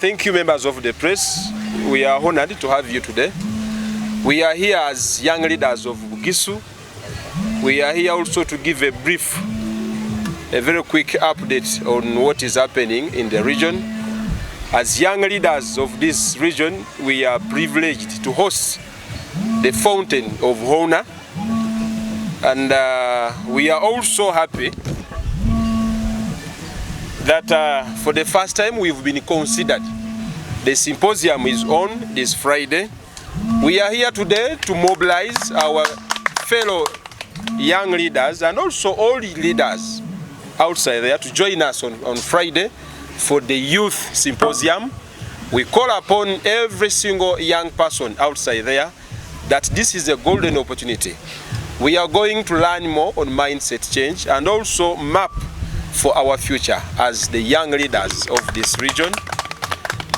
Thank you, members of the press. We are honored to have you today. We are here as young leaders of Bugisu. We are here also to give a very quick update on what is happening in the region. As young leaders of this region, we are privileged to host the Fountain of Honor. And we are also happy that for the first time we've been considered. The symposium is on this Friday. We are here today to mobilize our fellow young leaders and also all leaders outside there to join us on Friday for the youth symposium. We call upon every single young person outside there that this is a golden opportunity. We are going to learn more on mindset change and also map for our future as the young leaders of this region.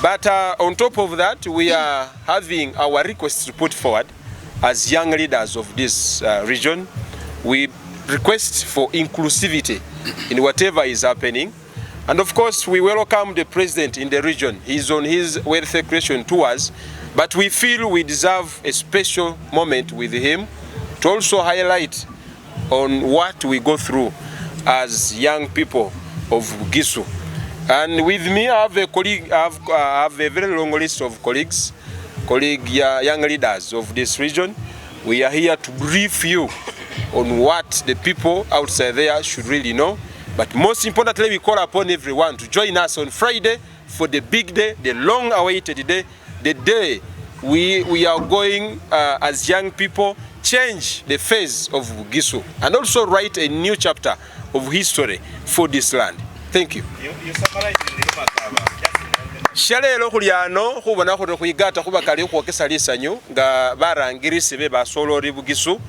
But on top of that, we are having our requests to put forward as young leaders of this region. We request for inclusivity in whatever is happening. And of course, we welcome the president in the region. He's on his welfare creation tours, but we feel we deserve a special moment with him to also highlight on what we go through as young people of Bugisu. And with me, I have a colleague. I have a very long list of colleagues, young leaders of this region. We are here to brief you on what the people outside there should really know. But most importantly, we call upon everyone to join us on Friday for the big day, the long-awaited day, the day we are going as young people change the face of Bugisu and also write a new chapter of history for this land. Thank you. Shalelo kuliano kubona ko kuyigata kubakali kwokesa lisanyu nga barangirisi be basolori Bugisu.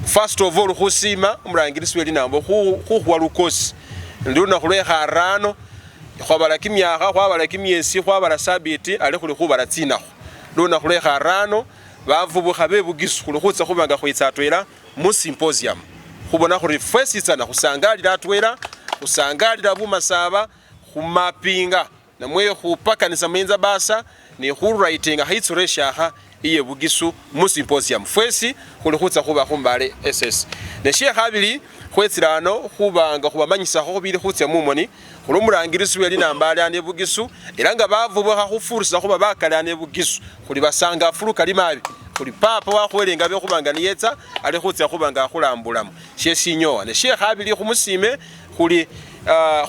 First of all khusima umurangirisi weli nambo khuhwa lukosi nduna khulekha arano khwabala kimyaka khwabala kimyesi khwabala sabiti ali khuli khubala tsinakho nduna khulekha arano bavubukha be Bugisu khuli khutsa khubanga khwitsatwela mu symposium khubona khuri fesitsana khusangalira atwela khusangalira bumasaba khumapinga namwe khupakanisa menza basa ni khurightinga hitsureshaha iye Bugisu mu symposium fwesi khuli khutsa khuba khumbale SS ne sheikh habili khwetsirano khubanga khubamanyisa khubili khutsa mumoni khulumurangirisi weli nambale ane Bugisu iranga bavubukha khufurisa khuba bakalane Bugisu khuli basanga fuluka limabi khuli papa wakhwelenga be khubanga niyetsa ali khutsa khubanga khulambulamu shesinyowa ne sheikh habili khumusime khuli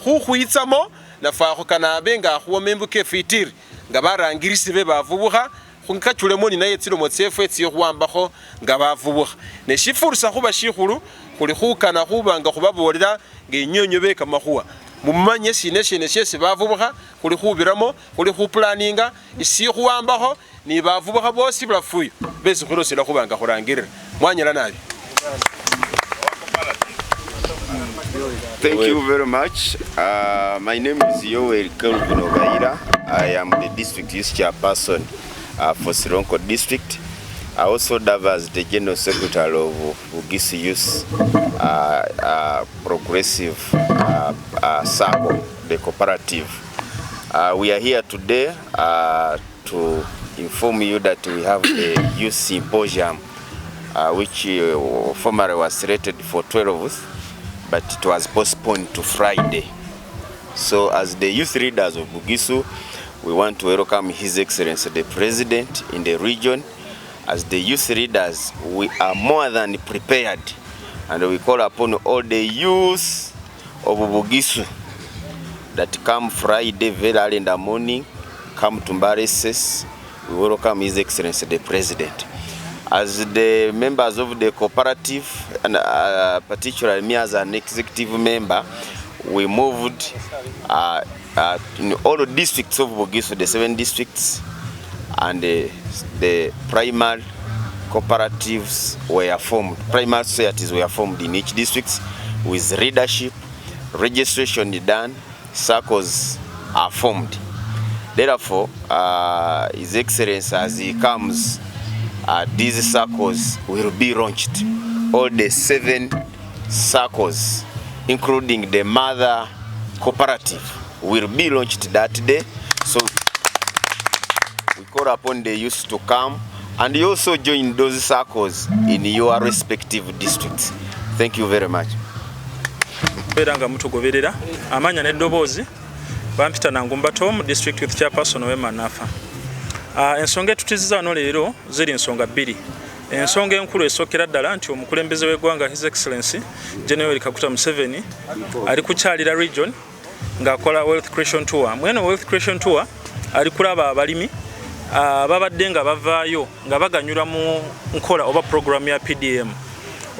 khukhwitsamo nafakho kanabe nga khuwomembuke fitiri nga barangirisi be bavubukha khukachulemo ni naye tsilo motsefu etsi khuwambakho nga bavubukha ne shifurisa khuba shikhulu khuli khukana khubanga khubabolera ngenyonyo be kamakhuwa mumanye sine shesi bavubukha khuli khubiramo khuli khuplaninga isi khuwambakho ni bavubukha bosi bulafuyo besi khulosela khubanga khurangirira mwanyala nabi. Thank you very much. My name is Yoweri Kelvin Ogaira. I am the district youth chairperson for Sironko district. I also serve as the general secretary of Bugisu Youth Progressive SACCO, the cooperative. We are here today to inform you that we have a youth symposium which formerly was slated for 12th, but it was postponed to Friday. So as the youth leaders of Bugisu, we want to welcome His Excellency the President in the region. As the youth leaders, we are more than prepared, and we call upon all the youth of Bugisu that come Friday very early in the morning, come to Mbareses. We welcome His Excellency the President. As the members of the cooperative, and particularly me as an executive member, we moved in all the districts of Bugisu, the 7 districts, and the primary cooperatives were formed. Primary societies were formed in each district with leadership, registration done, circles are formed. Therefore, His Excellency, as he comes, these circles will be launched. All the 7 circles, including the mother cooperative, will be launched that day. So we call upon the youth to come and you also join those circles in your respective districts. Thank you very much. Beranga mutugoberera amanya n'eddoboozi bampita Nangumba Tom, district youth chairperson w'e Nafa. Ensonga etutiziza wano leero ziri ensonga bbiri. Ensonga enkulu esookera ddala nti omukulembeze w'eggwanga His Excellency General Kaguta Museveni ali kukyalira region ng'akola wealth creation tour. Mweno wealth creation tour ali kulaba abalimi babadde nga bavaayo nga baganyula mu nkola oba program ya PDM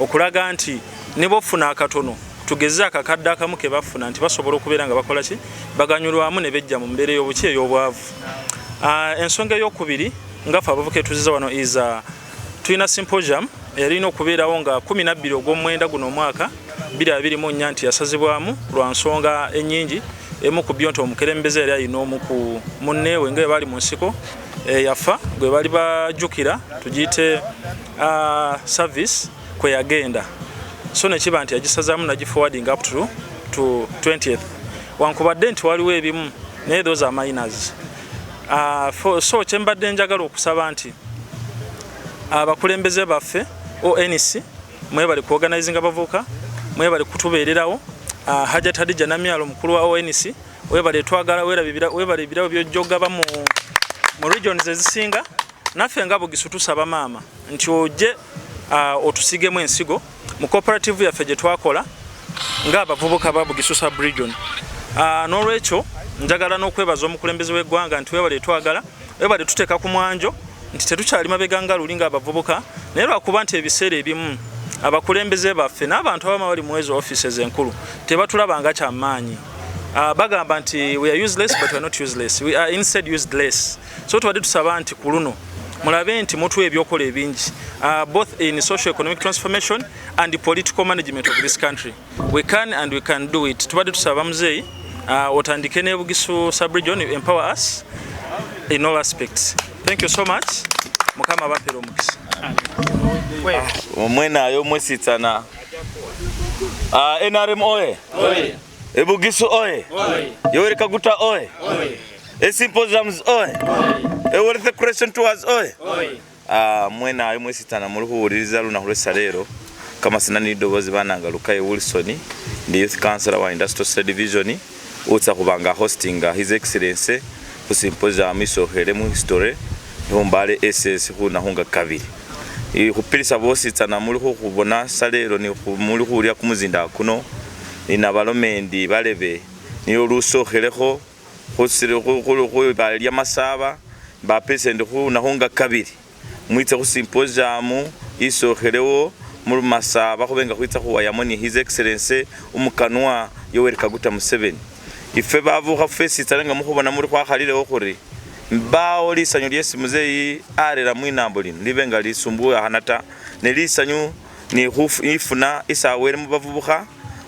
okulaga nti ne bofuna akatono tugeze akakadde akamu ke bafuna nti basobola okubeera nga bakola ki baganyulwamu ne bejja mu mbeera y'obuki ey'obwavu. Ensonga ey'okubiri ngafa abavuka etuziza wano tulina symposium erina okubeerawo nga 12 ogw'omwenda guno omwaka 2024 nti yasazibwamu lwa nsonga ennyingi. Emu ku byo nti omukulembeze yali alina omu ku munneewe nga bali mu nsiko yafa gwe bali bajjukira tugiyite service kwe yagenda. So nekiba nti yagisazaamu nagiforwarding up to 20th. Wankubadde nti waliwo ebimu naye those are minors. So kyembadde njagala okusaba nti abakulembeze baffe ONC mwebali ku organizing abavuka mwebali kutubeererawo. Hajat Hadija Namyalo mukulu wa ONC webale twagala webale birawo byojjogaba mu regions ezisinga naffe nga Bugisu tusaba maama nti oje otusigemu ensigo mu cooperative yaffe gye twakola nga abavubuka ba Bugisu sub region. N'olwekyo njagala n'okwebaza omukulembeze w'eggwanga nti webale twagala webale tuteeka ku mwanjo nti tetukyali mabega nga luli nga abavubuka naye lwakuba nti ebiseera ebimu abakulembeze baffe n'abantu abamu bali mu ezo offices enkulu tebatulaba nga kyamaanyi. Bagamba nti we are useless but we are not useless, we are instead useless. So tubadde tusaba nti ku luno mulabe nti mutuwa ebyokola ebingi both in socio-economic transformation and the political management of this country. We can and we can do it. Tubadde tusaba muzeeyi otandike ne Bugisu sub-region, empower us in all aspects. Thank you so much. Mukama bapera omukisa. Omwena ayo mwesitsana NRM oye Bugisu oye Yoweri Kaguta oye Symposiums oye Wealth Creation Tours oye mwena ayo mwesitsana muluhuuliriza lunaku lw'essaleero kama sinani ddoboozi bananga Lukaye Wilson ndi youth councillor wa Industrial State Division utsa kubanga hosting His Excellency ku symposium isoohere mu history Mbale SS hunahunga kabiri. Kupirisa bositsana muliho kubona salero ni mulihulia kumuzinda kuno ina balomendi balebe ni olusoheleho hosire ko balya masaba ba president hunahunga kabiri mwitse ku symposium isohelewo mu masaba kubenga kwitsa kuwa yamoni His Excellency umukanwa Yoweri Kaguta Museveni ife bavuka fesi tsalenga muhobona muri kwa khalile okuri mbao lisanyu lyesi muzeyi arera mwinambo lino libenga lisumbuwa hanata ne lisanyu ni ifuna isawere mu bavubuka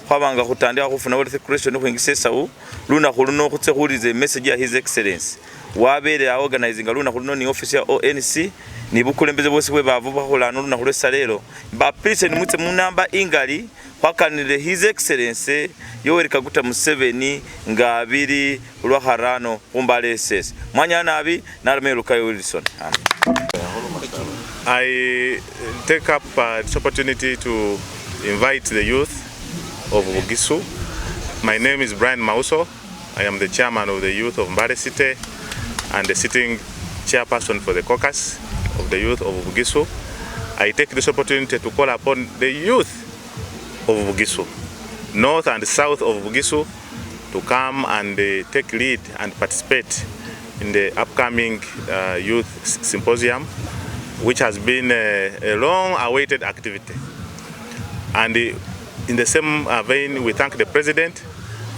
kwabanga kutandika kufuna wealth creation kwingisesawu luna khuluno khutse khulize message ya His Excellency wabere a organizing luna khuluno ni office ya ONC ni bukulembeze bose bwe bavubuka khulano luna khulwesalero ba president mutse munamba ingali kwakanire His Excellency Yoweri Kaguta Museveni ngabiri lwa harano kumbale SS mwanya nabi narame Lukaye Wilson. I take up this opportunity to invite the youth of Bugisu. My name is Brian Mauso. I am the chairman of the youth of Mbale City and the sitting chairperson for the caucus of the youth of Bugisu. I take this opportunity to call upon the youth of Bugisu, north and south of Bugisu, to come and take lead and participate in the upcoming youth symposium, which has been a long-awaited activity. And in the same vein, we thank the President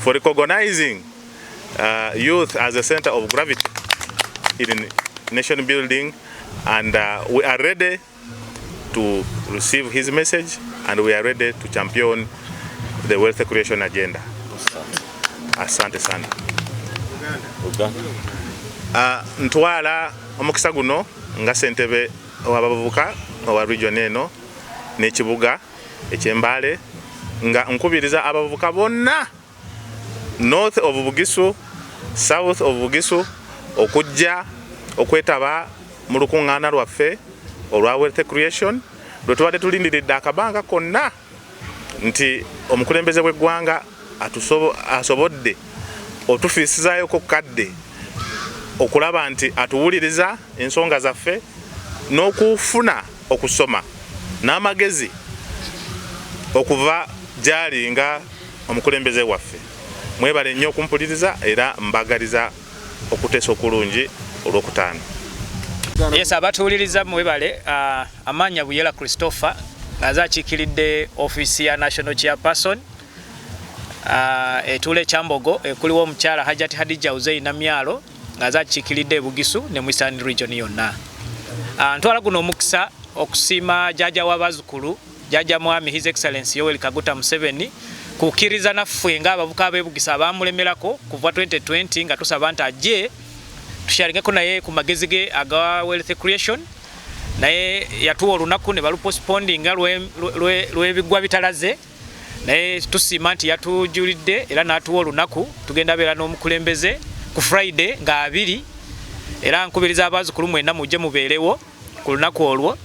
for recognizing youth as a center of gravity in nation building, and we are ready to receive his message, and we are ready to champion the wealth creation agenda. Asante sana. Ntwala omukisa guno nga sentebe wabavubuka wa region eno n'ekibuga eky'Embale nga nkubiriza abavubuka bonna north of Bugisu, south of Bugisu okujja okwetaba mu lukuŋŋaana lwaffe olwa wealth creation lwe tubadde tulindiridde akabanga konna nti omukulembeze w'eggwanga asobodde otufiisizaayo kadde okulaba nti atuwuliriza ensonga zaffe n'okufuna okusoma n'amagezi okuva gyali nga omukulembeze waffe. Mwebale nnyo okumpuliriza era mbagaliza okuteesa okulungi olwokutaano. Yes, abatuwuliriza mwebale. Amanya Buyela Christopher azakiikiridde ofiisi ya National Chairperson etule Kyambogo ekuliwo omukyala Hajati Hadija Uzei Namyalo azakiikiridde Bugisu ne Eastern Region yonna. Ntwala guno omukisa okusiima jjajja w'abazzukulu jjajja mwami His Excellency Yoweri Kaguta Museveni kukkiriza naffe ng'abavuka ab'e-Bugisa abamulemerako kuva 2020 nga tusaba nti ajje tusharingeko naye ku magezi ge aga wealth creation naye yatuwa olunaku ne balupostpondinga lw'ebigwa bitalaze naye tusiima nti yatujulidde era n'atuwa olunaku tugenda beera n'omukulembeze ku Friday nga 2 era nkubiriza abazzukulu mwenna mujje mubeerewo ku lunaku olwo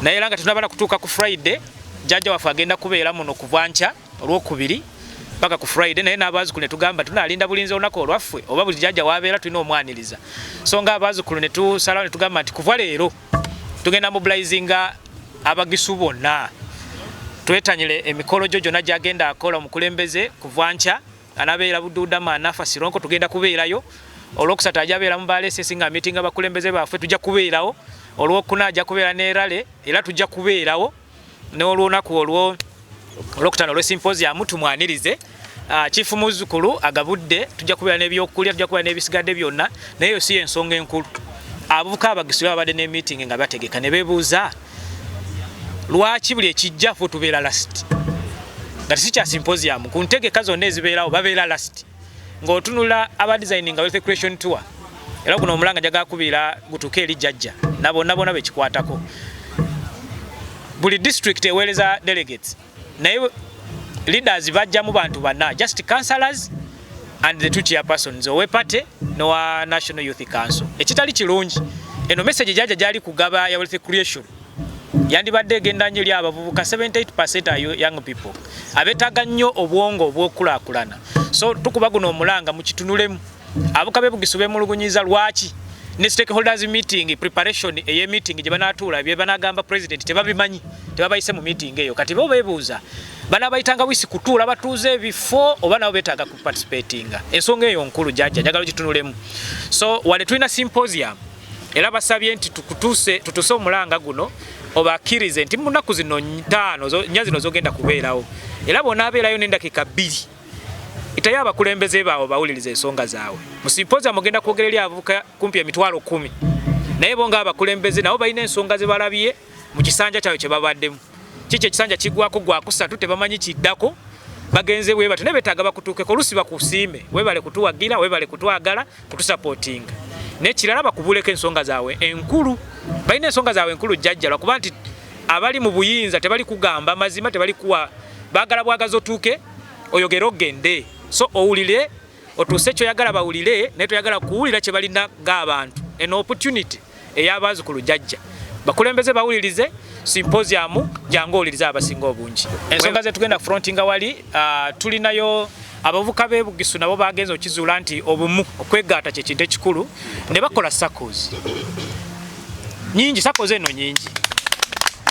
naye era nga tunabala kutuuka ku Friday jjajja waffe agenda kubeera muno kuva nkya olwokubiri paka ku Friday naye n'abazzukulu ne tugamba tunaalinda bulinzi olunaku olwaffe oba buli jjajja wabeera tulina omwaniriza so nga abazzukulu ne tusalawo ne tugamba nti kuva leero tugenda mobilizinga Abagisu bonna twetanyire emikolo gyo gyonna gyagenda akola omukulembeze kuva nkya anabeera Buduuda Manafa Sironko tugenda kubeerayo olwokusatu ajja abeera mu Balesesi nga meeting abakulembeze baffe tujja kubeerawo olwokuna ajja kubeera n'erale era tujja kubeerawo n'olunaku olwokutaano olw'esymposium tumwanirize Chief Muzzukulu agabudde tujja kubeera n'ebyokulya tujja kubeera n'ebisigadde byonna naye yo si ensonga enkulu abavubuka Abagisu babadde ne meeting nga bategeka ne beebuuza lwaki buli ekijja ffe tubeera last nga tesikya symposium ku ntegeka zonna ezibeerawo babeera last ng'otunula abadesigning wealth creation tour era guno omulanga njagala kubiira gutuuke eri jjajja nabonna bekikwatako buli district eweereza delegates naye leaders bajjamu bantu banna just councillors and the two chairpersons ow'epate n'owa National Youth Council ekitali kirungi eno message jjajja gyali kugaba ya wealth creation yandibadde egenda nnyo eri abavubuka 78% young people abeetaaga nnyo obwongo obw'okulaakulana so tukuba guno omulanga mukitunulemu abuka b'e-Bugisu beemulugunyiza lwaki ne stakeholders meeting preparation eye meeting gye banaatuula bye banagamba president tebabimanyi tebabayise mu meeting eyo kati bo beebuuza banabayitanga wisi kutuula batuuze ebifo oba nabo beetaaga ku participatinga ensonga eyo nkulu jjajja njagala kitunulemu so wale tulina symposium era basabye nti tutuse omulanga guno obakkirize nti mu nnaku zino 5 nnya zino zogenda kubeerawo era bonaabeerayo n'endakiika 2 itayo abakulembeze baabo bawuliriza ensonga zaabwe mu symposium ogenda kwogera eri abavubuka kumpi emitwalo 10 naye bo ng'abakulembeze nabo balina ensonga ze balabye mu kisanja kyabwe kye babaddemu kiki ekisanja kiggwako gwakusatu tebamanyi kiddako bagenze bwebati ne beetaaga bakutuukeko olusi bakusiime webale kutuwagira webale kutwagala kutusapootinga n'ekirala bakubuleko ensonga zaabwe enkulu balina ensonga zaabwe enkulu jjajja lwakuba nti abali mu buyinza tebali kugamba mazima tebali kuwa baagala bwagaza otuuke oyogere ogende so owulire otuuse kyoyagala bawulire naye toyagala kuwulira kye balina ng'abantu eno opportunity ey'abazzukulu jjajja bakulembeze bawulirize symposium jangu owulirize abasinga obungi ensonga ze tugenda frontinga wali tulinayo abavubuka b'e-Bugisu nabo bagenza okizuula nti obumu okwegaata kye kintu ekikulu ne bakola SACCOs nyingi SACCOs eno nyingi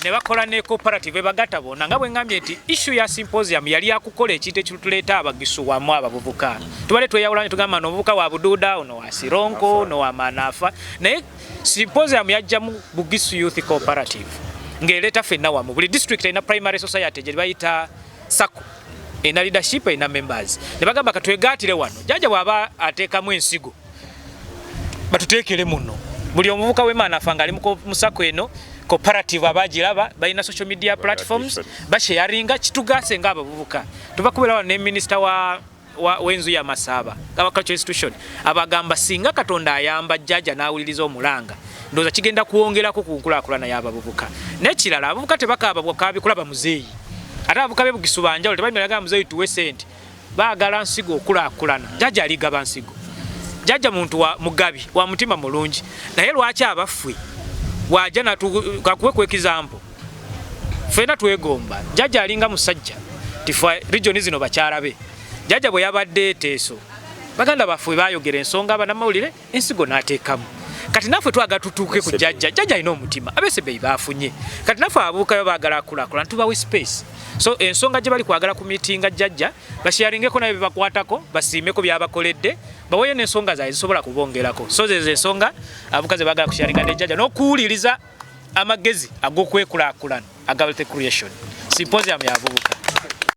ne bakola ne cooperative ebagatta bonna nga bwe ngambye nti issue ya symposium yali yakukola ekintu ekituleeta Abagisu wamu abavubuka tubale tweyawula ne tugamba n'obuvubuka wa Buduuda ono wa Sironko no wa Manafa naye symposium yajjamu Bugisu Youth Cooperative ng'ereeta ffenna wamu buli district erina primary society gye bayita SACCO ena leadership ena members ne bagamba katwegaatire wano jjajja bw'aba ateekamu ensigo batuteekere muno buli omuvubuka w'Emanafa ng'ali mu SACCO eno cooperative abagiraba balina social media platforms basharinga kitugase ng'abavubuka tubakubira wano ne minister w'enzu ya Masaba Agricultural Institution abagamba singa Katonda ayamba jjajja n'awuliriza omulanga ndowooza kigenda kuwongerako ku nkulaakulana y'abavubuka n'ekirala abavubuka tebakaaba bwakabikulaba muzeeyi ate abavubuka b'e-Bugisu banjawulo tebalina muzeeyi tuwe ssente baagala nsigo okulaakulana jjajja aligaba nsigo jajja muntu wa mugabi wa mutima mulungi naye lwaki abafwe waja natukakuwe ku example fena twegomba jajja alinga musajja tifwa region zino bakyalabe jajja bwe yabadde teeso baganda bafwe bayogera ensonga abanamawulire ensigo nateekamu kati naffe twagatutuuke ku jajja ino omutima abese be bafunye kati naffe abuukayo baagala akulaakula ntubawe space so ensonga gye bali kwagala ku meetinga jajja basharingeko naye bakwatako basiimeko byabakoledde baweyo n'ensonga zaabwe zisobola kubongerako so zezo ensonga abukaze baagala kusharinga ne jajja n'okuwuliriza amagezi ag'okwekulaakulana agawete creation symposium yavubuka